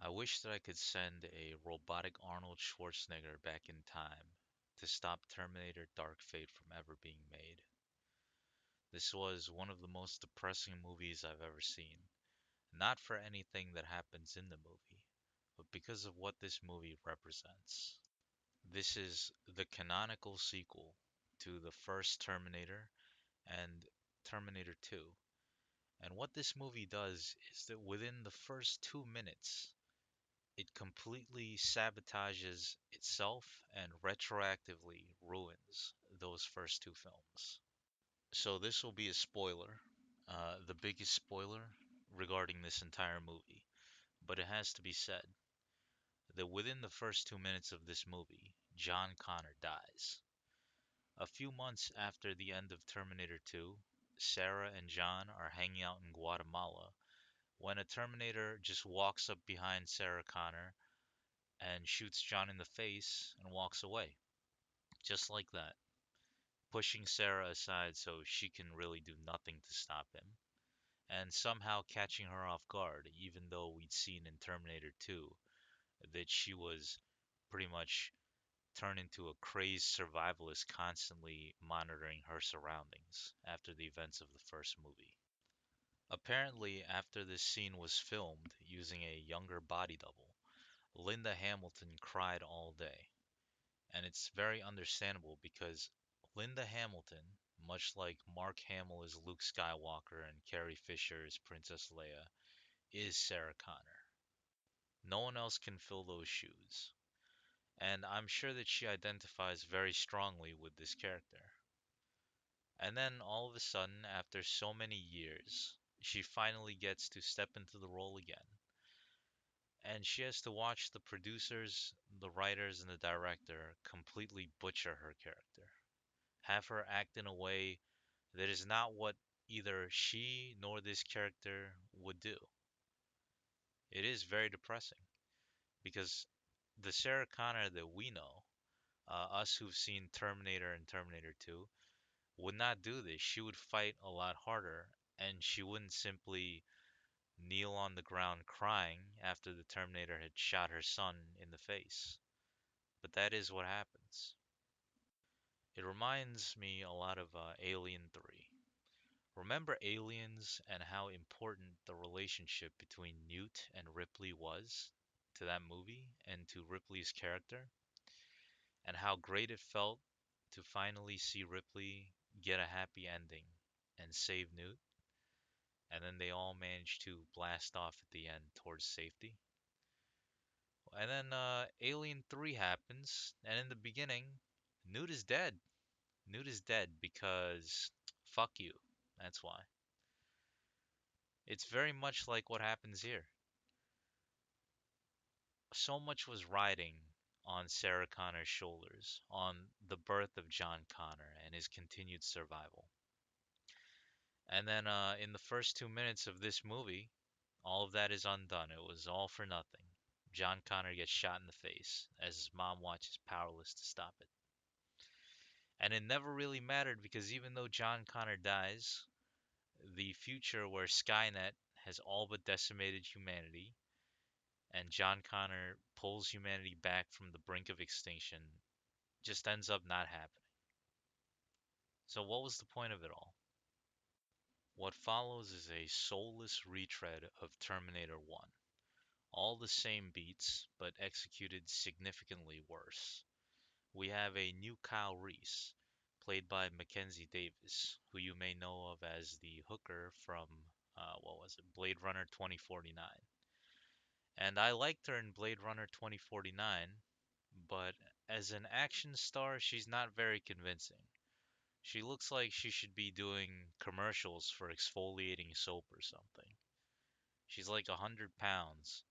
I wish that I could send a robotic Arnold Schwarzenegger back in time to stop Terminator Dark Fate from ever being made. This was one of the most depressing movies I've ever seen. Not for anything that happens in the movie, but because of what this movie represents. This is the canonical sequel to the first Terminator and Terminator 2. And what this movie does is that within the first 2 minutes, it completely sabotages itself and retroactively ruins those first two films. So this will be a spoiler, the biggest spoiler regarding this entire movie. But it has to be said that within the first 2 minutes of this movie, John Connor dies. A few months after the end of Terminator 2, Sarah and John are hanging out in Guatemala when a Terminator just walks up behind Sarah Connor and shoots John in the face and walks away. Just like that, pushing Sarah aside so she can really do nothing to stop him, and somehow catching her off guard, even though we'd seen in Terminator 2 that she was pretty much turned into a crazed survivalist constantly monitoring her surroundings after the events of the first movie. Apparently, after this scene was filmed using a younger body double, Linda Hamilton cried all day. And it's very understandable because Linda Hamilton, much like Mark Hamill is Luke Skywalker and Carrie Fisher is Princess Leia, is Sarah Connor. No one else can fill those shoes. And I'm sure that she identifies very strongly with this character. And then all of a sudden, after so many years, she finally gets to step into the role again. And she has to watch the producers, the writers, and the director completely butcher her character. Have her act in a way that is not what either she nor this character would do. It is very depressing because the Sarah Connor that we know, us who've seen Terminator and Terminator 2, would not do this. She would fight a lot harder and she wouldn't simply kneel on the ground crying after the Terminator had shot her son in the face. But that is what happens. It reminds me a lot of Alien 3. Remember Aliens and how important the relationship between Newt and Ripley was to that movie and to Ripley's character, and how great it felt to finally see Ripley get a happy ending and save Newt, and then they all managed to blast off at the end towards safety. And then Alien 3 happens, and in the beginning, Newt is dead. Newt is dead because fuck you. That's why. It's very much like what happens here. So much was riding on Sarah Connor's shoulders, on the birth of John Connor and his continued survival. And then in the first 2 minutes of this movie, all of that is undone. It was all for nothing. John Connor gets shot in the face as his mom watches powerless to stop it. And it never really mattered because even though John Connor dies, the future where Skynet has all but decimated humanity and John Connor pulls humanity back from the brink of extinction just ends up not happening. So, what was the point of it all? What follows is a soulless retread of Terminator 1. All the same beats, but executed significantly worse. We have a new Kyle Reese, played by Mackenzie Davis, who you may know of as the hooker from, what was it, Blade Runner 2049. And I liked her in Blade Runner 2049, but as an action star, she's not very convincing. She looks like she should be doing commercials for exfoliating soap or something. She's like 100 pounds,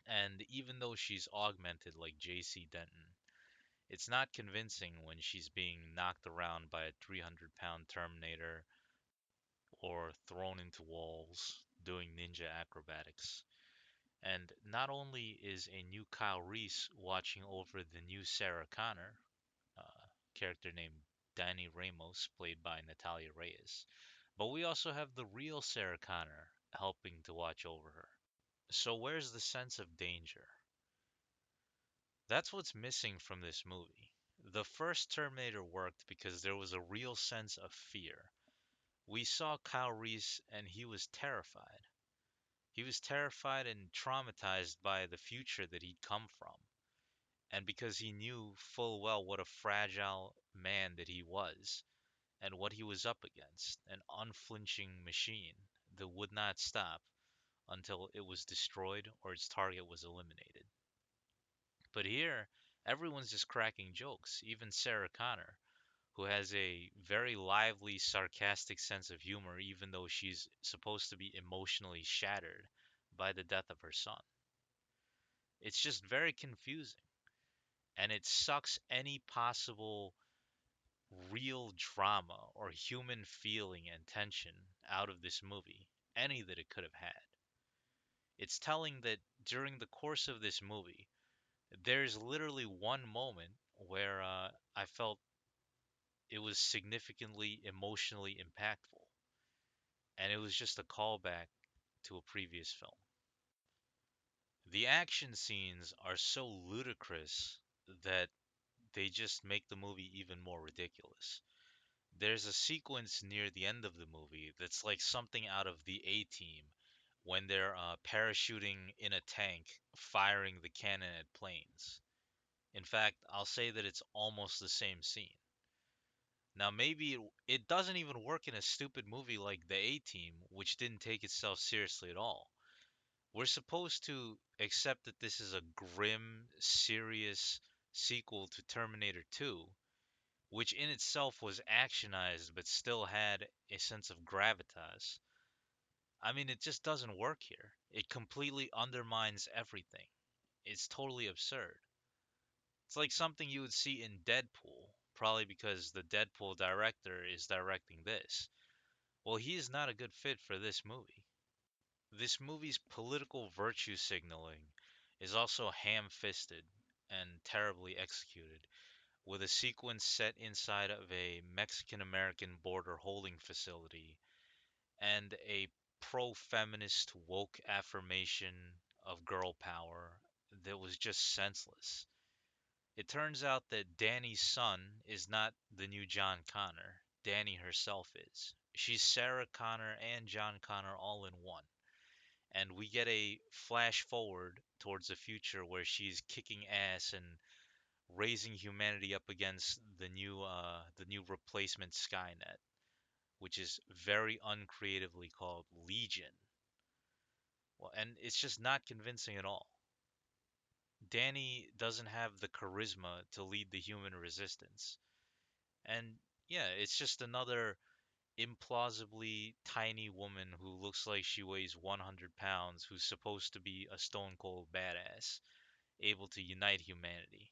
and even though she's augmented like JC Denton, it's not convincing when she's being knocked around by a 300-pound Terminator or thrown into walls doing ninja acrobatics. And not only is a new Kyle Reese watching over the new Sarah Connor, character named Danny Ramos, played by Natalia Reyes, but we also have the real Sarah Connor helping to watch over her. So where's the sense of danger? That's what's missing from this movie. The first Terminator worked because there was a real sense of fear. We saw Kyle Reese and he was terrified. He was terrified and traumatized by the future that he'd come from. And because he knew full well what a fragile man that he was and what he was up against, an unflinching machine that would not stop until it was destroyed or its target was eliminated. But here, everyone's just cracking jokes, even Sarah Connor, who has a very lively, sarcastic sense of humor, even though she's supposed to be emotionally shattered by the death of her son. It's just very confusing, and it sucks any possible real drama or human feeling and tension out of this movie, any that it could have had. It's telling that during the course of this movie, there's literally one moment where I felt it was significantly emotionally impactful, and it was just a callback to a previous film. The action scenes are so ludicrous that they just make the movie even more ridiculous. There's a sequence near the end of the movie that's like something out of the A Team when they're parachuting in a tank, firing the cannon at planes. In fact, I'll say that it's almost the same scene. Now, maybe it doesn't even work in a stupid movie like The A Team, which didn't take itself seriously at all. We're supposed to accept that this is a grim, serious sequel to Terminator 2, which in itself was actionized but still had a sense of gravitas. I mean, it just doesn't work here. It completely undermines everything. It's totally absurd. It's like something you would see in Deadpool, probably because the Deadpool director is directing this. Well, he is not a good fit for this movie. This movie's political virtue signaling is also ham fisted and terribly executed, with a sequence set inside of a Mexican American border holding facility and a pro feminist woke affirmation of girl power that was just senseless. It turns out that Danny's son is not the new John Connor. Danny herself is. She's Sarah Connor and John Connor all in one. And we get a flash forward towards the future where she's kicking ass and raising humanity up against the new replacement Skynet, which is very uncreatively called Legion. Well, and it's just not convincing at all. Danny doesn't have the charisma to lead the human resistance. And yeah, it's just another implausibly tiny woman who looks like she weighs 100 pounds, who's supposed to be a stone cold badass, able to unite humanity.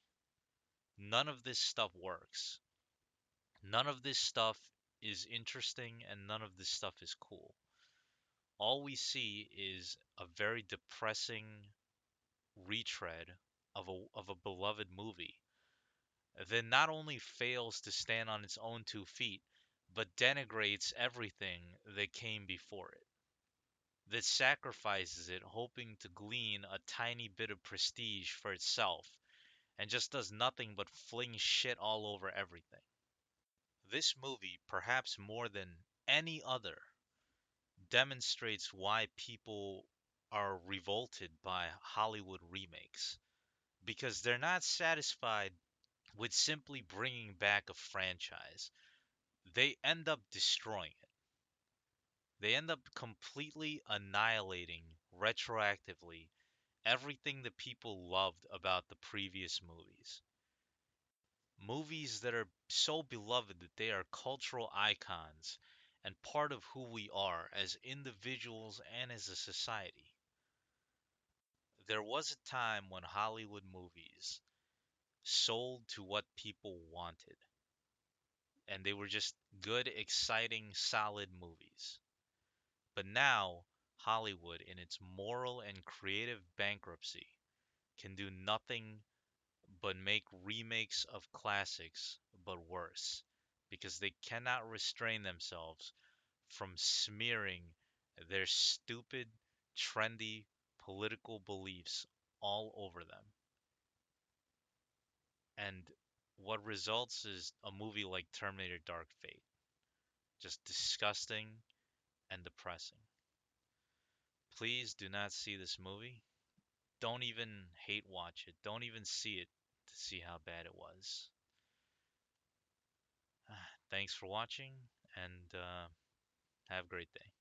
None of this stuff works. None of this stuff is interesting, and none of this stuff is cool. All we see is a very depressing retread of a beloved movie that not only fails to stand on its own 2 feet, but denigrates everything that came before it, that sacrifices it, hoping to glean a tiny bit of prestige for itself, and just does nothing but fling shit all over everything. This movie, perhaps more than any other, demonstrates why people are revolted by Hollywood remakes, because they're not satisfied with simply bringing back a franchise. They end up destroying it. They end up completely annihilating retroactively everything that people loved about the previous movies. Movies that are so beloved that they are cultural icons and part of who we are as individuals and as a society. There was a time when Hollywood movies sold to what people wanted, and they were just good, exciting, solid movies. But now, Hollywood, in its moral and creative bankruptcy, can do nothing but make remakes of classics, but worse, because they cannot restrain themselves from smearing their stupid, trendy political beliefs all over them. And what results is a movie like Terminator Dark Fate. Just disgusting and depressing. Please do not see this movie. Don't even hate watch it. Don't even see it to see how bad it was. Thanks for watching and have a great day.